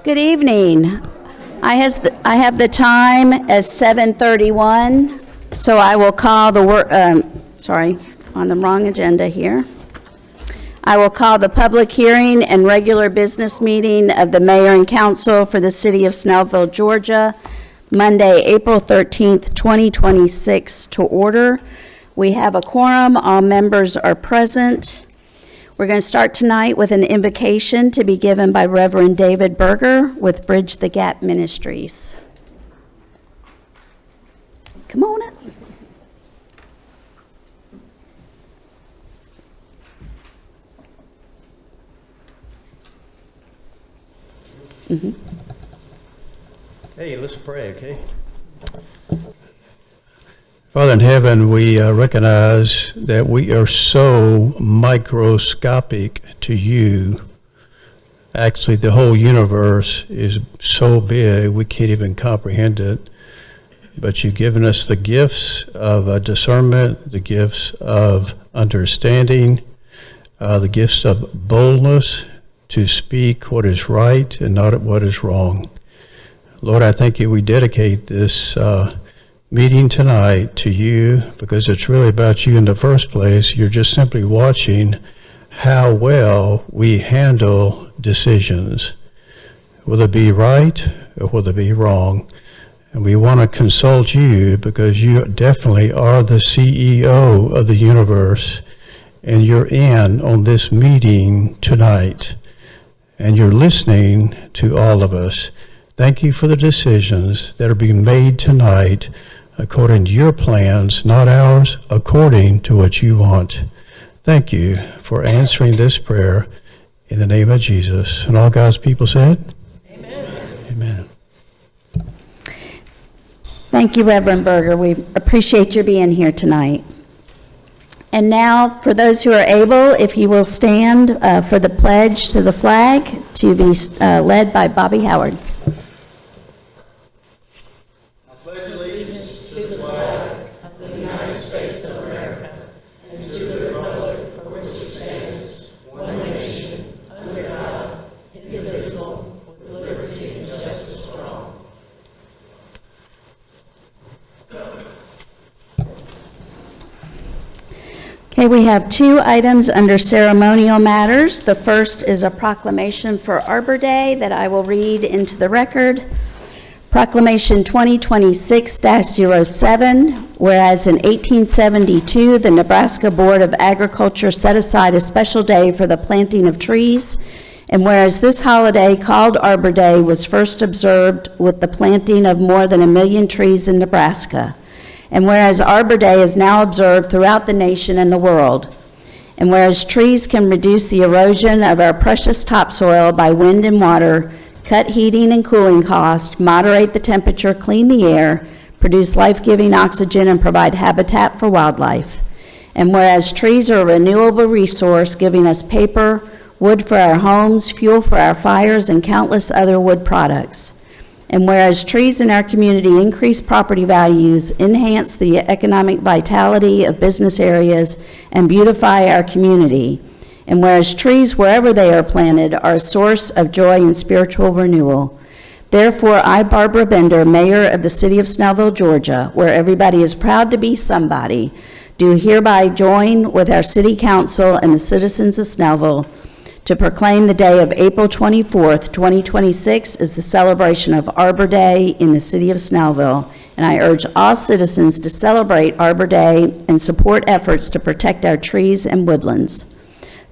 Good evening. I have the time as 7:31, so I will call the on the wrong agenda here. I will call the public hearing and regular business meeting of the mayor and council for the city of Snellville, Georgia, Monday, April 13th, 2026 to order. We have a quorum. All members are present. We're going to start tonight with an invocation to be given by Reverend David Berger with Bridge the Gap Ministries. Come on up. Hey, let's pray, okay? Father in heaven, we recognize that we are so microscopic to you. Actually, the whole universe is so big we can't even comprehend it. But you've given us the gifts of discernment, the gifts of understanding, the gifts of boldness to speak what is right and not what is wrong. Lord, I thank you. We dedicate this meeting tonight to you because it's really about you in the first place. You're just simply watching how well we handle decisions, will it be right or will it be wrong? And we want to consult you because you definitely are the CEO of the universe, and you're in on this meeting tonight, and you're listening to all of us. Thank you for the decisions that are being made tonight according to your plans, not ours, according to what you want. Thank you for answering this prayer in the name of Jesus. And all God's people said? Amen. Amen. Thank you, Reverend Berger. We appreciate your being here tonight. And now, for those who are able, if you will stand for the pledge to the flag to be led by Bobby Howard. Okay, we have two items under ceremonial matters. The first is a proclamation for Arbor Day that I will read into the record. Proclamation 2026-07, whereas in 1872, the Nebraska Board of Agriculture set aside a special day for the planting of trees, and whereas this holiday, called Arbor Day, was first observed with the planting of more than 1 million trees in Nebraska. And whereas Arbor Day is now observed throughout the nation and the world, and whereas trees can reduce the erosion of our precious topsoil by wind and water, cut heating and cooling costs, moderate the temperature, clean the air, produce life-giving oxygen, and provide habitat for wildlife. And whereas trees are a renewable resource, giving us paper, wood for our homes, fuel for our fires, and countless other wood products. And whereas trees in our community increase property values, enhance the economic vitality of business areas, and beautify our community. And whereas trees, wherever they are planted, are a source of joy and spiritual renewal. Therefore, I, Barbara Bender, Mayor of the City of Snellville, Georgia, where everybody is proud to be somebody, do hereby join with our City Council and the citizens of Snellville to proclaim the day of April 24th, 2026 as the celebration of Arbor Day in the city of Snellville. And I urge all citizens to celebrate Arbor Day and support efforts to protect our trees and woodlands.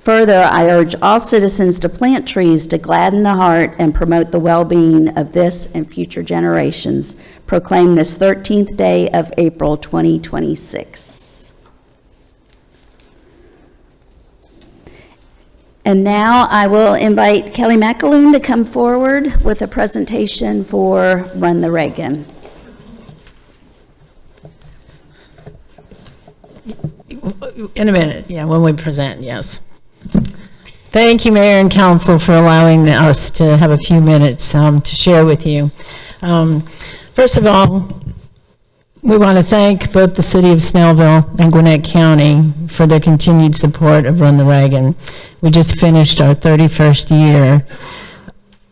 Further, I urge all citizens to plant trees to gladden the heart and promote the well-being of this and future generations. Proclaim this 13th day of April 2026. And now I will invite Kelly McAloon to come forward with a presentation for Run the Reagan. In a minute, yeah, when we present, yes. Thank you, Mayor and Council, for allowing us to have a few minutes to share with you. First of all, we want to thank both the City of Snellville and Gwinnett County for their continued support of Run the Reagan. We just finished our 31st year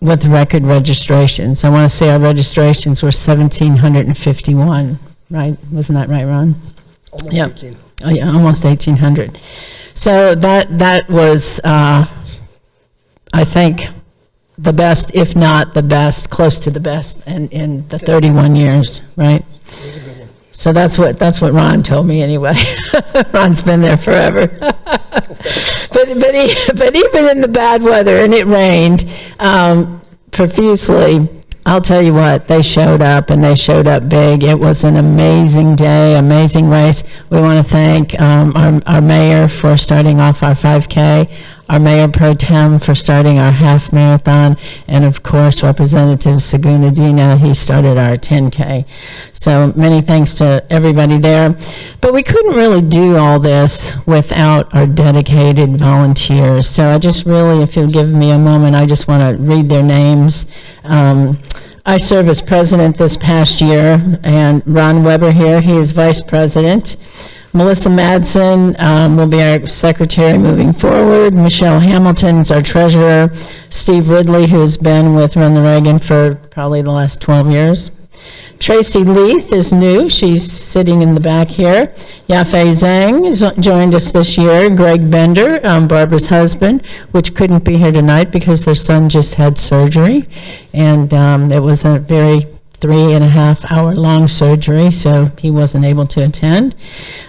with record registrations. I want to say our registrations were 1,751, right? Wasn't that right, Ron? Almost Yep. 18. Oh, yeah, almost 1,800. So that was, I think, the best, if not the best, close to the best in the 31 years, right? So that's what Ron told me anyway. Ron's been there forever. but even in the bad weather, and it rained profusely, I'll tell you what, they showed up, and they showed up big. It was an amazing day, amazing race. We want to thank our mayor for starting off our 5K, our mayor pro tem for starting our half marathon, and of course Representative Sagunadina, he started our 10K. So many thanks to everybody there. But we couldn't really do all this without our dedicated volunteers. So I just really, if you'll give me a moment, I just want to read their names. I serve as president this past year, and Ron Weber here, he is vice president. Melissa Madsen will be our secretary moving forward. Michelle Hamilton is our treasurer. Steve Ridley, who's been with Run the Reagan for probably the last 12 years. Tracy Leith is new. She's sitting in the back here. Yafei Zhang has joined us this year. Greg Bender, Barbara's husband, which couldn't be here tonight because their son just had surgery. And it was a very 3.5 hour long surgery, so he wasn't able to attend.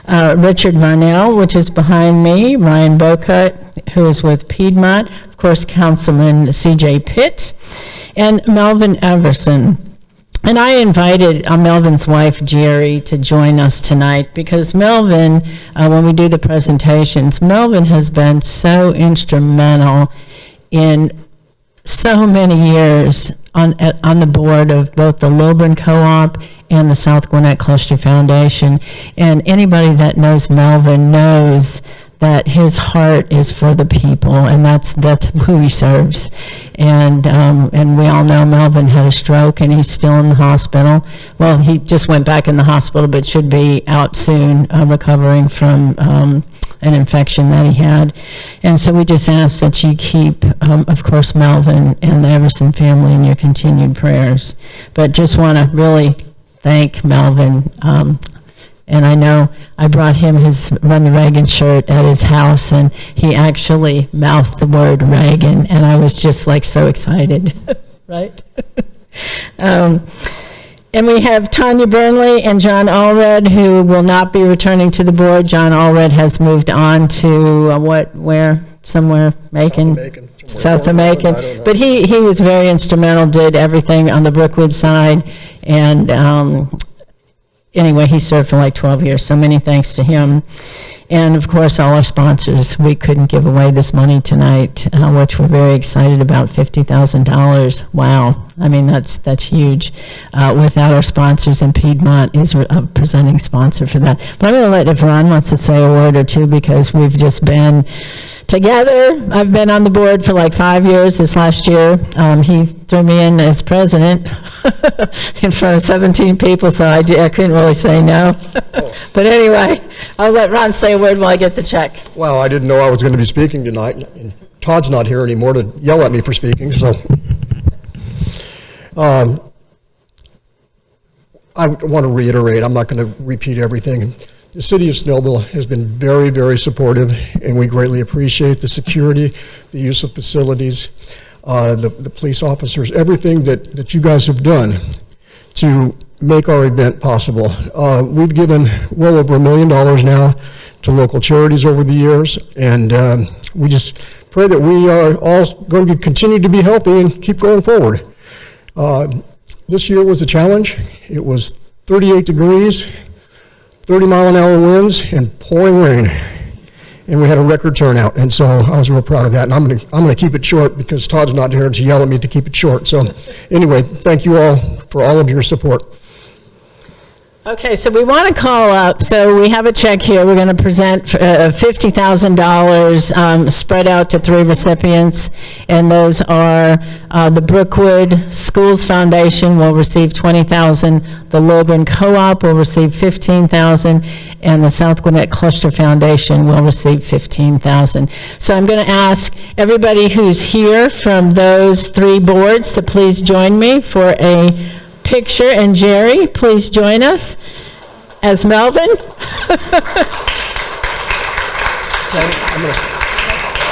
Richard Varnell, which is behind me, Ryan Bocut, who is with Piedmont, of course, Councilman C.J. Pitt, and Melvin Everson. And I invited Melvin's wife, Jerry, to join us tonight because Melvin, when we do the presentations, Melvin has been so instrumental in so many years on the board of both the Lilburn Co-op and the South Gwinnett Cluster Foundation. And anybody that knows Melvin knows that his heart is for the people, and that's who he serves. And we all know Melvin had a stroke, and he's still in the hospital. Well, he just went back in the hospital, but should be out soon, recovering from an infection that he had. And so we just ask that you keep, of course, Melvin and the Everson family in your continued prayers. But just want to really thank Melvin. And I know I brought him his Run the Reagan shirt at his house, and he actually mouthed the word Reagan, and I was just like so excited, right? And we have Tanya Burnley and John Allred, who will not be returning to the board. John Allred has moved on to where? Somewhere, Macon? South of Macon. But he was very instrumental, did everything on the Brookwood side, and anyway, he served for like 12 years, so many thanks to him. And of course, all our sponsors. We couldn't give away this money tonight, which we're very excited about, $50,000. Wow. I mean, that's huge. Without our sponsors, and Piedmont is a presenting sponsor for that. But I'm going to let, if Ron wants to say a word or two, because we've just been together. I've been on the board for like 5 years. This last year, he threw me in as president in front of 17 people, so I couldn't really say no. But anyway, I'll let Ron say a word while I get the check. Well, I didn't know I was going to be speaking tonight, and Todd's not here anymore to yell at me for speaking, so. I want to reiterate, I'm not going to repeat everything. The city of Snellville has been very, very supportive, and we greatly appreciate the security, the use of facilities, the police officers, everything that you guys have done to make our event possible. We've given well over $1 million now to local charities over the years, and we just pray that we are all going to continue to be healthy and keep going forward. This year was a challenge. It was 38 degrees, 30-mile-an-hour winds, and pouring rain, and we had a record turnout. And so I was real proud of that. And I'm going to keep it short because Todd's not here to yell at me to keep it short. So anyway, thank you all for all of your support. Okay, so we want to call up, so we have a check here, we're going to present $50,000 spread out to 3 recipients, and those are the Brookwood Schools Foundation will receive $20,000, the Logan Co-op will receive $15,000, and the South Gwinnett Cluster Foundation will receive $15,000. So I'm going to ask everybody who's here from those 3 boards to please join me for a picture, and Jerry, please join us as Melvin.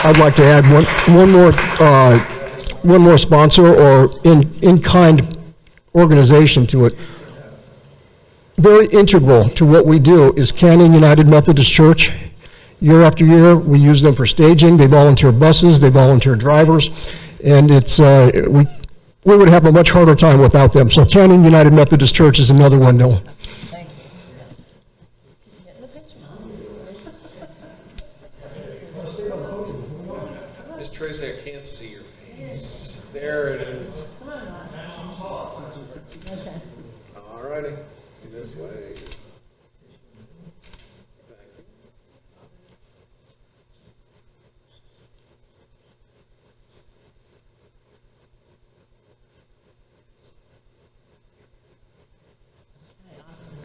I'd like to add one more sponsor or in-kind organization to it. Very integral to what we do is Canyon United Methodist Church. Year after year, we use them for staging. They volunteer buses, they volunteer drivers, and it's we would have a much harder time without them. So Canyon United Methodist Church is another one though. Thank you. Miss Tracy, I can't see your face. There it is. Okay. All righty. This way.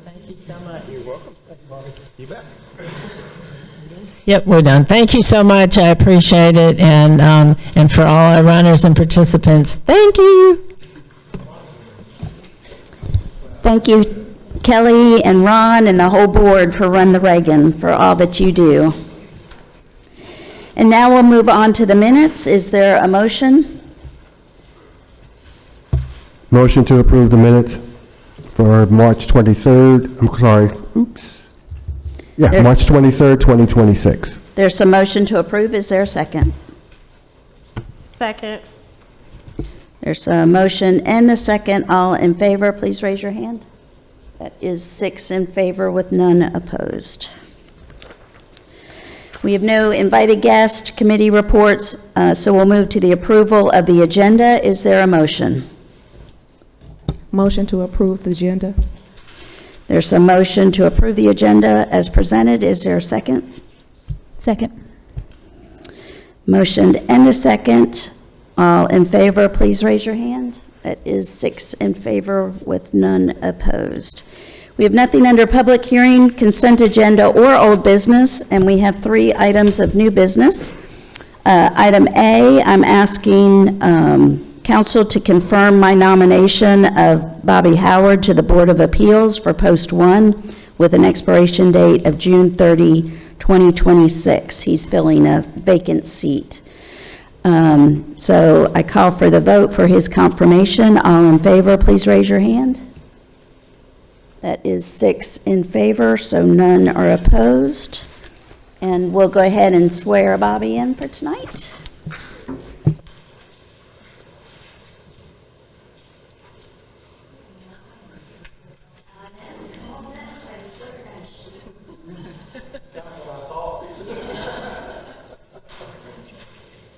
Thank you. Thank you so much. You're welcome. You bet. Yep, we're done. Thank you so much. I appreciate it. And for all our runners and participants, thank you. Thank you, Kelly and Ron and the whole board for Run the Reagan, for all that you do. And now we'll move on to the minutes. Is there a motion? Motion to approve the minutes for March 23rd, I'm sorry, oops. Yeah, There- March 23rd, 2026. There's a motion to approve. Is there a second? Second. There's a motion and a second. All in favor, please raise your hand. That is 6 in favor with none opposed. We have no invited guest committee reports, so we'll move to the approval of the agenda. Is there a motion? Motion to approve the agenda. There's a motion to approve the agenda as presented. Is there a second? Second. Motion and a second. All in favor, please raise your hand. That is 6 in favor with none opposed. We have nothing under public hearing, consent agenda, or old business, and we have 3 items of new business. Item A, I'm asking council to confirm my nomination of Bobby Howard to the Board of Appeals for Post 1 with an expiration date of June 30, 2026. He's filling a vacant seat. So I call for the vote for his confirmation. All in favor, please raise your hand. That is 6 in favor, so none are opposed. And we'll go ahead and swear Bobby in for tonight.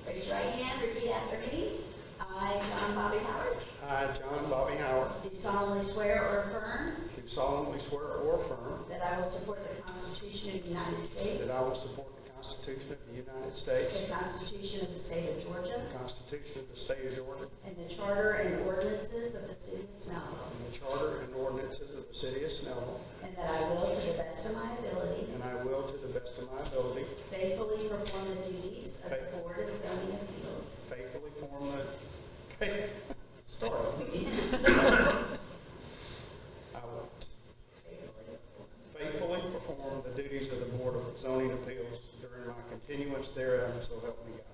Raise your right hand, repeat after me. I, John Bobby Howard, I, John Bobby Howard, do solemnly swear or affirm do solemnly swear or affirm that I will support the Constitution of the United States, that I will support the Constitution of the United States, the Constitution of the State of Georgia, the Constitution of the State of Georgia, and the Charter and ordinances of the City of Snellville, and the Charter and ordinances of the City of Snellville, and that I will, to the best of my ability, and I will, to the best of my ability, faithfully perform the duties of the Board of Zoning Appeals faithfully form the... Okay, start. I will faithfully perform the duties of the Board of Zoning Appeals during my continuance thereof, so help me God.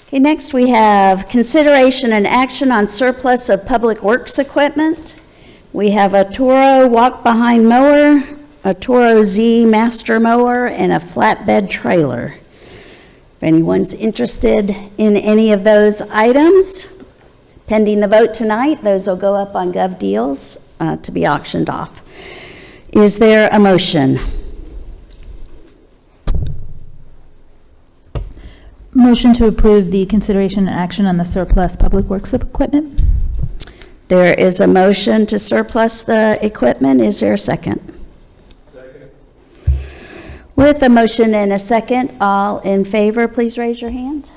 Okay, next we have consideration and action on surplus of public works equipment. We have a Toro walk-behind mower, a Toro Z master mower, and a flatbed trailer. If anyone's interested in any of those items, pending the vote tonight, those will go up on Gov Deals to be auctioned off. Is there a motion? Motion to approve the consideration and action on the surplus public works equipment. There is a motion to surplus the equipment. Is there a second? Second. With a motion and a second, all in favor, please raise your hand.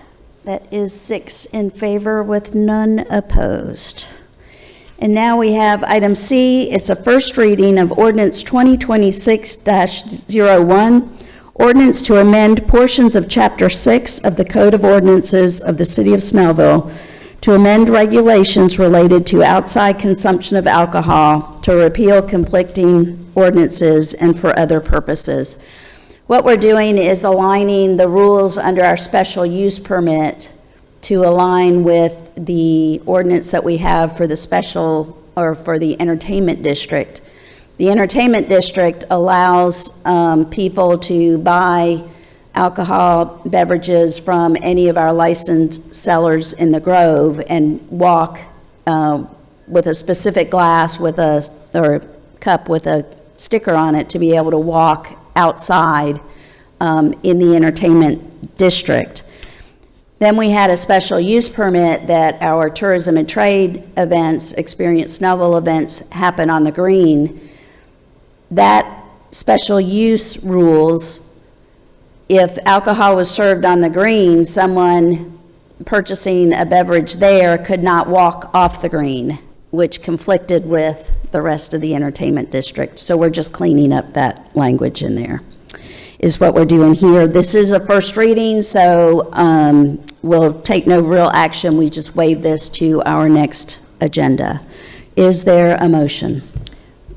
That is 6 in favor with none opposed. And now we have item C. It's a first reading of ordinance 2026-01, ordinance to amend portions of Chapter 6 of the Code of Ordinances of the City of Snellville to amend regulations related to outside consumption of alcohol, to repeal conflicting ordinances, and for other purposes. What we're doing is aligning the rules under our special use permit to align with the ordinance that we have for the special, or for the entertainment district. The entertainment district allows people to buy alcohol beverages from any of our licensed sellers in the Grove and walk with a specific glass with or cup with a sticker on it to be able to walk outside in the entertainment district. Then we had a special use permit that our tourism and trade events, Experience Snellville events, happen on the green. That special use rules, if alcohol was served on the green, someone purchasing a beverage there could not walk off the green, which conflicted with the rest of the entertainment district. So we're just cleaning up that language in there, is what we're doing here. This is a first reading, so we'll take no real action. We just waive this to our next agenda. Is there a motion?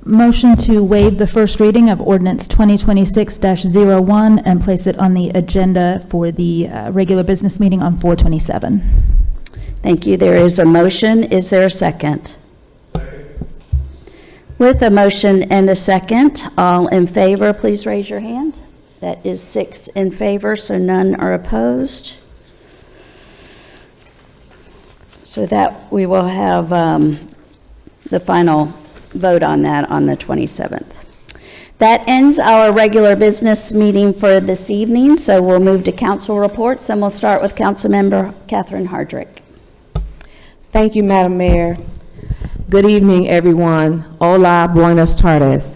Motion to waive the first reading of ordinance 2026-01 and place it on the agenda for the regular business meeting on 4/27. Thank you. There is a motion. Is there a second? Second. With a motion and a second, all in favor, please raise your hand. That is 6 in favor, so none are opposed. So that we will have the final vote on that on the 27th. That ends our regular business meeting for this evening, so we'll move to council reports, and we'll start with Councilmember Catherine Hardrick. Thank you, Madam Mayor. Good evening, everyone. Hola, buenas tardes.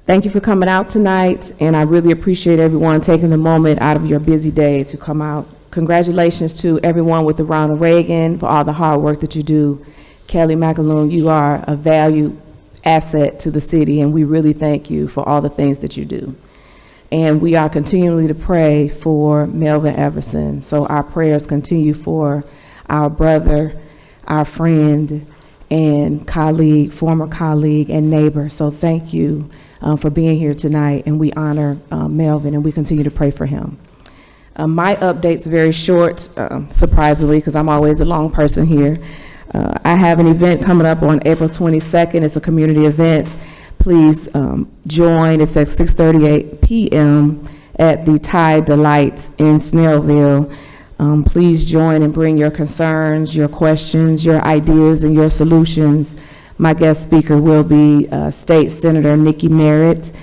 Thank you for coming out tonight, and I really appreciate everyone taking the moment out of your busy day to come out. Congratulations to everyone with the Ronald Reagan for all the hard work that you do. Kelly McAloon, you are a valued asset to the city, and we really thank you for all the things that you do. And we are continually to pray for Melvin Everson. So our prayers continue for our brother, our friend, and colleague, former colleague and neighbor. So thank you for being here tonight, and we honor Melvin, and we continue to pray for him. My update's very short, surprisingly, because I'm always a long person here. I have an event coming up on April 22nd. It's a community event. Please join. It's at 6:38 p.m. at the Thai Delight in Snellville. Please join and bring your concerns, your questions, your ideas, and your solutions. My guest speaker will be State Senator Nikki Merritt.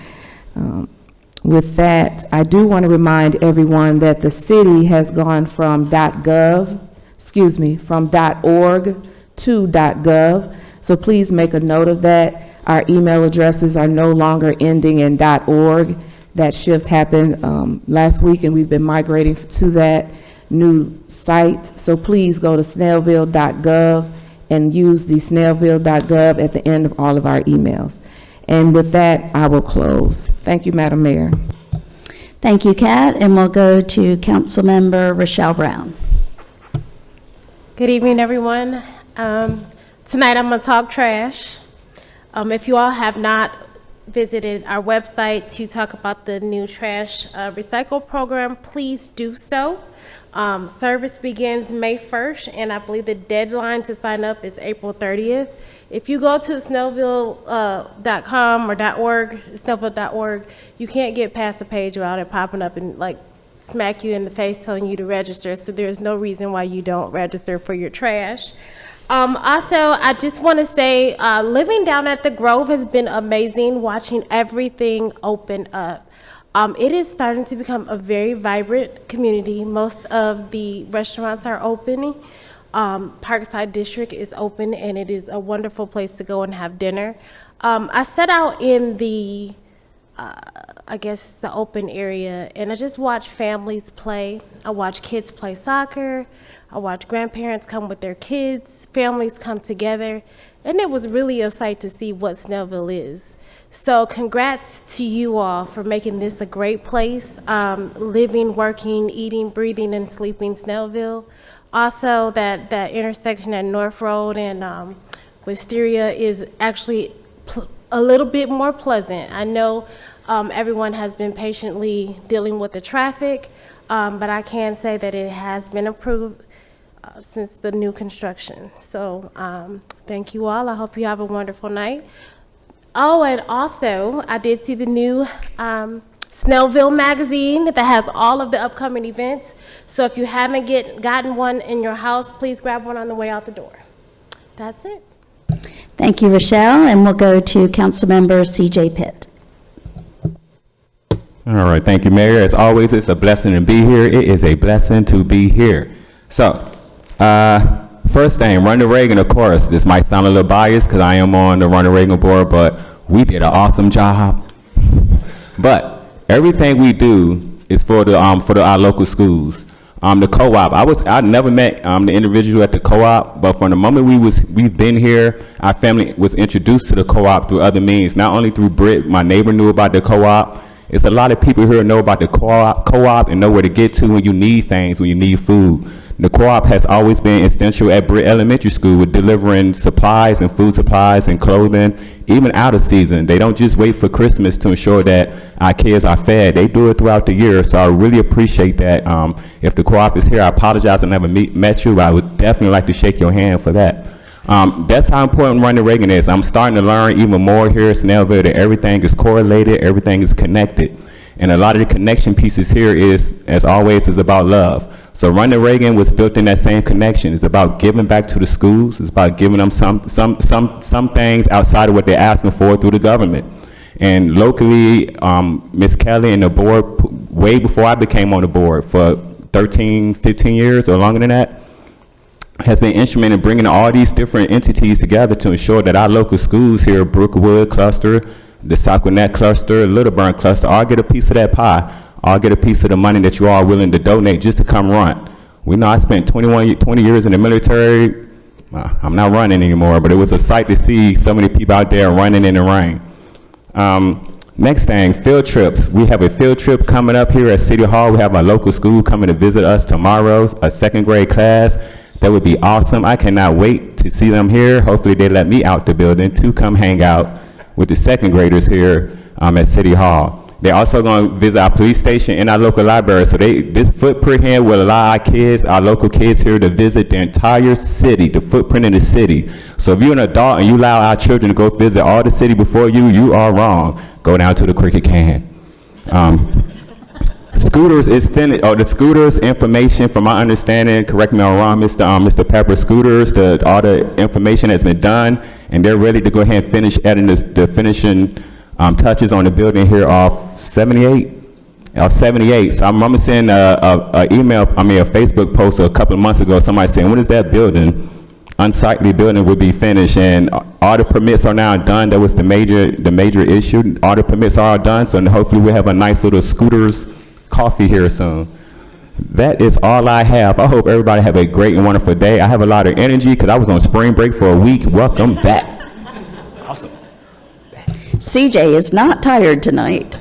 With that, I do want to remind everyone that the city has gone from .org to .gov, so please make a note of that. Our email addresses are no longer ending in .org. That shift happened last week, and we've been migrating to that new site. So please go to snellville.gov and use the snellville.gov at the end of all of our emails. And with that, I will close. Thank you, Madam Mayor. Thank you, Kat, and we'll go to Councilmember Rochelle Brown. Good evening, everyone. Tonight I'm going to talk trash. If you all have not visited our website to talk about the new trash recycle program, please do so. Service begins May 1st, and I believe the deadline to sign up is April 30th. If you go to snellville.com or .org, snellville.org, you can't get past the page without it popping up and like smack you in the face telling you to register, so there's no reason why you don't register for your trash. Also, I just want to say, living down at the Grove has been amazing, watching everything open up. It is starting to become a very vibrant community. Most of the restaurants are opening. Parkside District is open, and it is a wonderful place to go and have dinner. I set out in the, I guess, the open area, and I just watch families play. I watch kids play soccer. I watch grandparents come with their kids, families come together, and it was really a sight to see what Snellville is. So congrats to you all for making this a great place, living, working, eating, breathing, and sleeping Snellville. Also, that intersection at North Road and Wisteria is actually a little bit more pleasant. I know everyone has been patiently dealing with the traffic, but I can say that it has been improved since the new construction. So thank you all. I hope you have a wonderful night. Oh, and also I did see the new Snellville magazine that has all of the upcoming events. So if you haven't gotten one in your house, please grab one on the way out the door. That's it. Thank you, Rochelle, and we'll go to Councilmember C.J. Pitt. All right, thank you, Mayor. As always, it's a blessing to be here. It is a blessing to be here. So, first thing, Ronald Reagan, of course, this might sound a little biased because I am on the Ronald Reagan board, but we did an awesome job. But everything we do is for our local schools. The co-op, I never met the individual at the co-op, but from the moment we've been here, our family was introduced to the co-op through other means, not only through Britt. My neighbor knew about the co-op. It's a lot of people here know about the co-op and know where to get to when you need things, when you need food. The co-op has always been essential at Britt Elementary School with delivering supplies and food supplies and clothing, even out of season. They don't just wait for Christmas to ensure that our kids are fed. They do it throughout the year, so I really appreciate that. If the co-op is here, I apologize I never met you, but I would definitely like to shake your hand for that. That's how important Ronald Reagan is. I'm starting to learn even more here at Snellville that everything is correlated, everything is connected. And a lot of the connection pieces here is, as always, is about love. So Ronald Reagan was built in that same connection. It's about giving back to the schools. It's about giving them some things outside of what they're asking for through the government. And locally, Ms. Kelly and the board, way before I became on the board, for 13, 15 years or longer than that, has been instrumental in bringing all these different entities together to ensure that our local schools here, Brookwood Cluster, the Saquonet Cluster, Little Burn Cluster, all get a piece of that pie. I'll get a piece of the money that you all are willing to donate just to come run. We know I spent 20 years in the military. I'm not running anymore, but it was a sight to see so many people out there running in the rain. Next thing, field trips. We have a field trip coming up here at City Hall. We have our local school coming to visit us tomorrow, a second grade class. That would be awesome. I cannot wait to see them here. Hopefully they let me out the building to come hang out with the second graders here at City Hall. They're also going to visit our police station and our local library. So this footprint here will allow our kids, our local kids here, to visit the entire city, the footprint in the city. So if you're an adult and you allow our children to go visit all the city before you, you are wrong. Go down to the cricket can. Scooters is finished. The scooters information, from my understanding, correct me if I'm wrong, Mr. Pepper, scooters, all the information has been done, and they're ready to go ahead and finish adding the finishing touches on the building here off 78. So I remember seeing a Facebook post a couple of months ago, somebody saying, when is that building, unsightly building, would be finished? And all the permits are now done. That was the major issue. All the permits are done, so hopefully we'll have a nice little scooters coffee here soon. That is all I have. I hope everybody have a great and wonderful day. I have a lot of energy because I was on spring break for a week. Welcome back. Awesome. CJ is not tired tonight.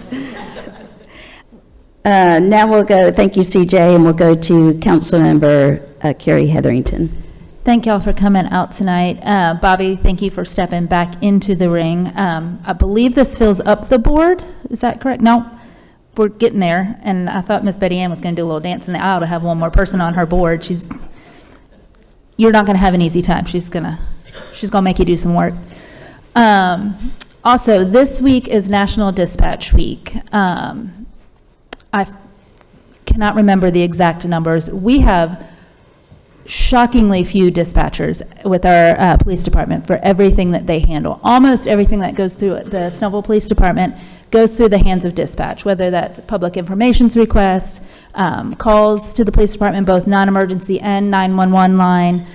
Now we'll go, thank you, CJ, and we'll go to Councilmember Carrie Hetherington. Thank y'all for coming out tonight. Bobby, thank you for stepping back into the ring. I believe this fills up the board. Is that correct? No, we're getting there. And I thought Miss Betty Ann was going to do a little dance in the aisle to have one more person on her board. You're not going to have an easy time. She's gonna make you do some work. Also, this week is National Dispatch Week. I cannot remember the exact numbers. We have shockingly few dispatchers with our police department for everything that they handle. Almost everything that goes through the Snellville Police Department goes through the hands of dispatch, whether that's public information requests, calls to the police department, both non-emergency and 911 line,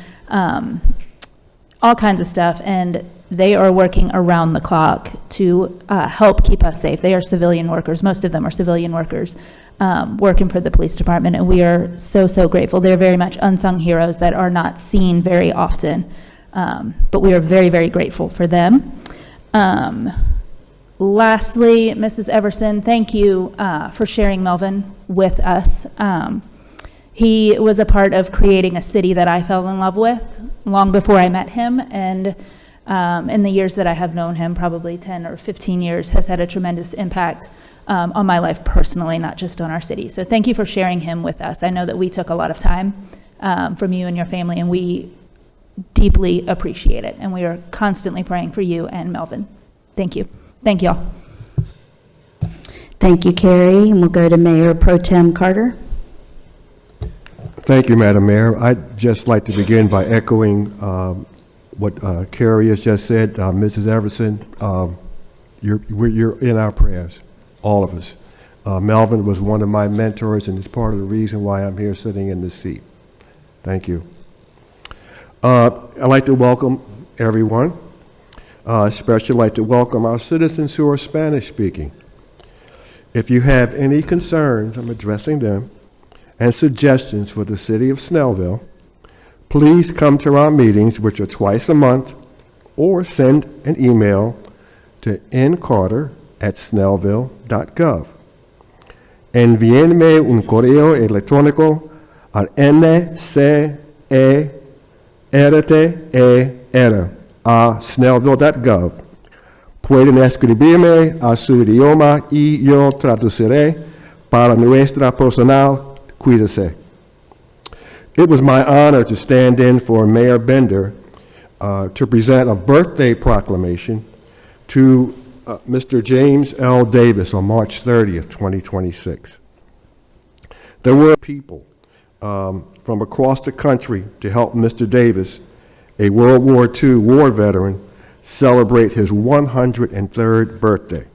all kinds of stuff. And they are working around the clock to help keep us safe. They are civilian workers. Most of them are civilian workers working for the police department, and we are so, so grateful. They're very much unsung heroes that are not seen very often, but we are very, very grateful for them. Lastly, Mrs. Everson, thank you for sharing Melvin with us. He was a part of creating a city that I fell in love with long before I met him, and in the years that I have known him, probably 10 or 15 years, has had a tremendous impact on my life personally, not just on our city. So thank you for sharing him with us. I know that we took a lot of time from you and your family, and we deeply appreciate it. And we are constantly praying for you and Melvin. Thank you. Thank you all. Thank you, Carrie. And we'll go to Mayor Pro Tem Carter. Thank you, Madam Mayor. I'd just like to begin by echoing what Carrie has just said. Mrs. Everson, you're in our prayers, all of us. Melvin was one of my mentors, and it's part of the reason why I'm here sitting in this seat. Thank you. I'd like to welcome everyone. Especially like to welcome our citizens who are Spanish speaking. If you have any concerns, I'm addressing them, and suggestions for the city of Snellville, please come to our meetings, which are twice a month, or send an email to ncarter@snellville.gov. Envíenme un correo electrónico al ncarter@snellville.gov. Pueden escribirme a su idioma y yo traduciré para nuestra personal. Cuídese. It was my honor to stand in for Mayor Bender to present a birthday proclamation to Mr. James L. Davis on March 30th, 2026. There were people from across the country to help Mr. Davis, a World War II war veteran, celebrate his 103rd birthday.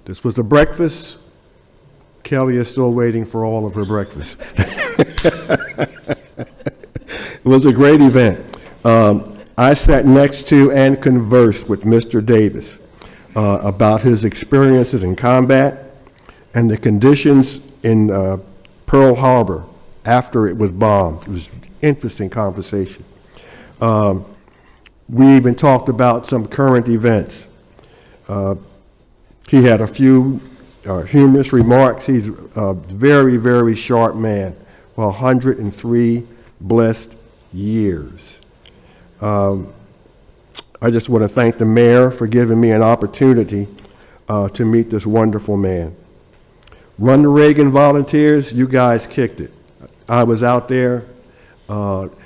This was a breakfast. Kelly is still waiting for all of her breakfast. It was a great event. I sat next to and conversed with Mr. Davis about his experiences in combat and the conditions in Pearl Harbor after it was bombed. It was an interesting conversation. We even talked about some current events. He had a few humorous remarks. He's a very, very sharp man. 103 blessed years. I just want to thank the mayor for giving me an opportunity to meet this wonderful man. Run the Reagan volunteers, you guys kicked it. I was out there,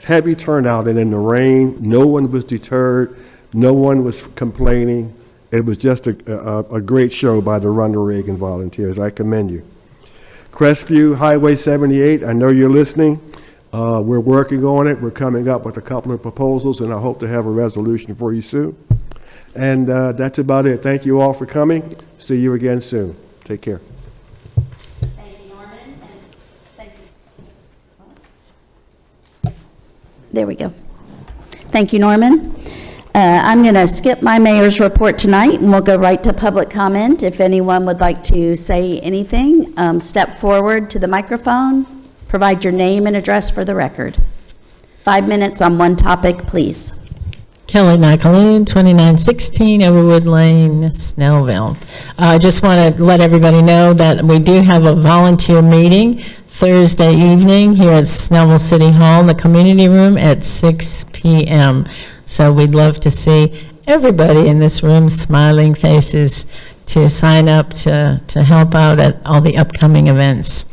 heavy turnout, and in the rain, no one was deterred, no one was complaining. It was just a great show by the Run the Reagan volunteers. I commend you. Crestview Highway 78, I know you're listening. We're working on it. We're coming up with a couple of proposals, and I hope to have a resolution for you soon. And that's about it. Thank you all for coming. See you again soon. Take care. Thank you, Norman. And thank you. There we go. Thank you, Norman. I'm going to skip my mayor's report tonight, and we'll go right to public comment. If anyone would like to say anything, step forward to the microphone, provide your name and address for the record. 5 minutes on one topic, please. Kelly McAloon, 2916 Overwood Lane, Snellville. I just want to let everybody know that we do have a volunteer meeting Thursday evening here at Snellville City Hall in the community room at 6 p.m. So we'd love to see everybody in this room, smiling faces, to sign up to help out at all the upcoming events.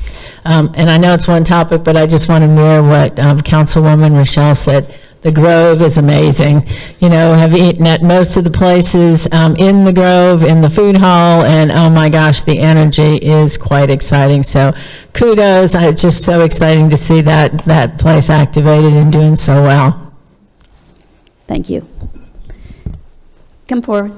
And I know it's one topic, but I just want to mirror what Councilwoman Rochelle said. The Grove is amazing. You know, have eaten at most of the places in the Grove, in the food hall, and oh my gosh, the energy is quite exciting. So kudos, it's just so exciting to see that place activated and doing so well. Thank you. Come forward.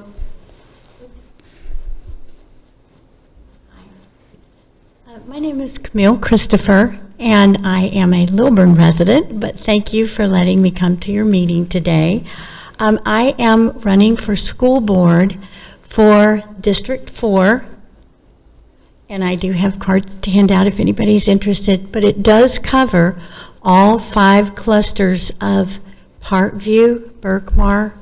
My name is Camille Christopher, and I am a Lilburn resident, but thank you for letting me come to your meeting today. I am running for school board for District 4, and I do have cards to hand out if anybody's interested, but it does cover all 5 clusters of Parkview, Berkmar,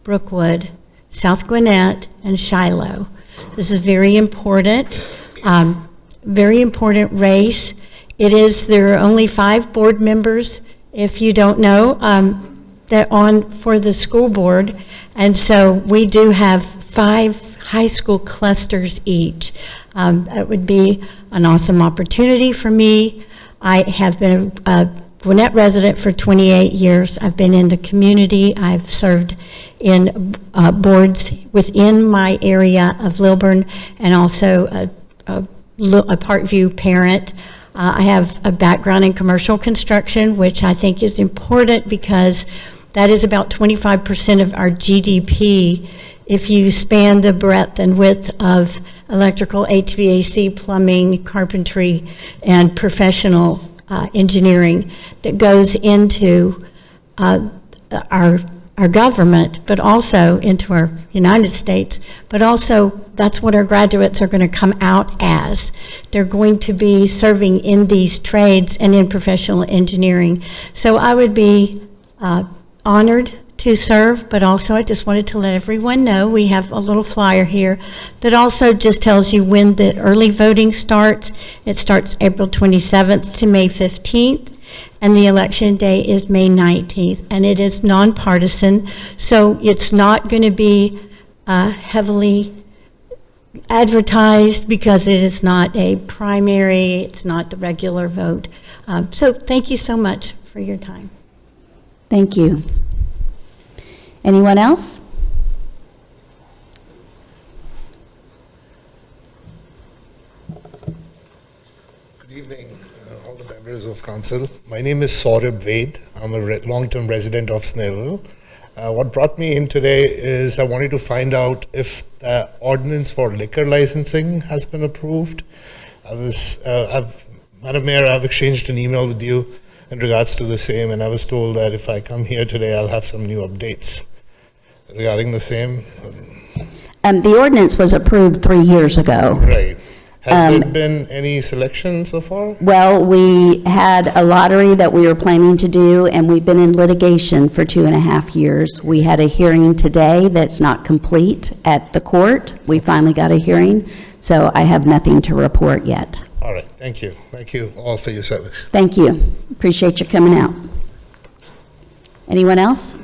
Brookwood, South Gwinnett, and Shiloh. This is very important race. There are only 5 board members, if you don't know, for the school board. And so we do have 5 high school clusters each. It would be an awesome opportunity for me. I have been a Gwinnett resident for 28 years. I've been in the community. I've served in boards within my area of Lilburn, and also a Parkview parent. I have a background in commercial construction, which I think is important because that is about 25% of our GDP if you span the breadth and width of electrical, HVAC, plumbing, carpentry, and professional engineering that goes into our government, but also into our United States, but also that's what our graduates are going to come out as. They're going to be serving in these trades and in professional engineering. So I would be honored to serve, but also I just wanted to let everyone know we have a little flyer here that also just tells you when the early voting starts. It starts April 27th to May 15th. And the election day is May 19th, and it is nonpartisan, so it's not going to be heavily advertised because it is not a primary, it's not the regular vote. So thank you so much for your time. Thank you. Anyone else? Good evening, all the members of council. My name is Saurabh Ved. I'm a long-term resident of Snellville. What brought me in today is I wanted to find out if the ordinance for liquor licensing has been approved. Madam Mayor, I've exchanged an email with you in regards to the same, and I was told that if I come here today, I'll have some new updates regarding the same. The ordinance was approved 3 years ago. Right. Has there been any selection so far? Well, we had a lottery that we were planning to do, and we've been in litigation for 2.5 years. We had a hearing today that's not complete at the court. We finally got a hearing, so I have nothing to report yet. All right, thank you. Thank you all for your service. Thank you. Appreciate you coming out. Anyone else?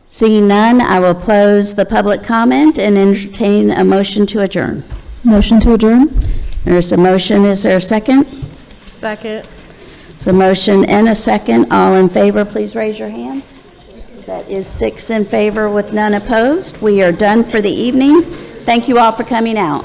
Seeing none, I will close the public comment and entertain a motion to adjourn. Motion to adjourn? There's a motion. Is there a second? Second. So motion and a second. All in favor, please raise your hand. That is 6 in favor with none opposed. We are done for the evening. Thank you all for coming out.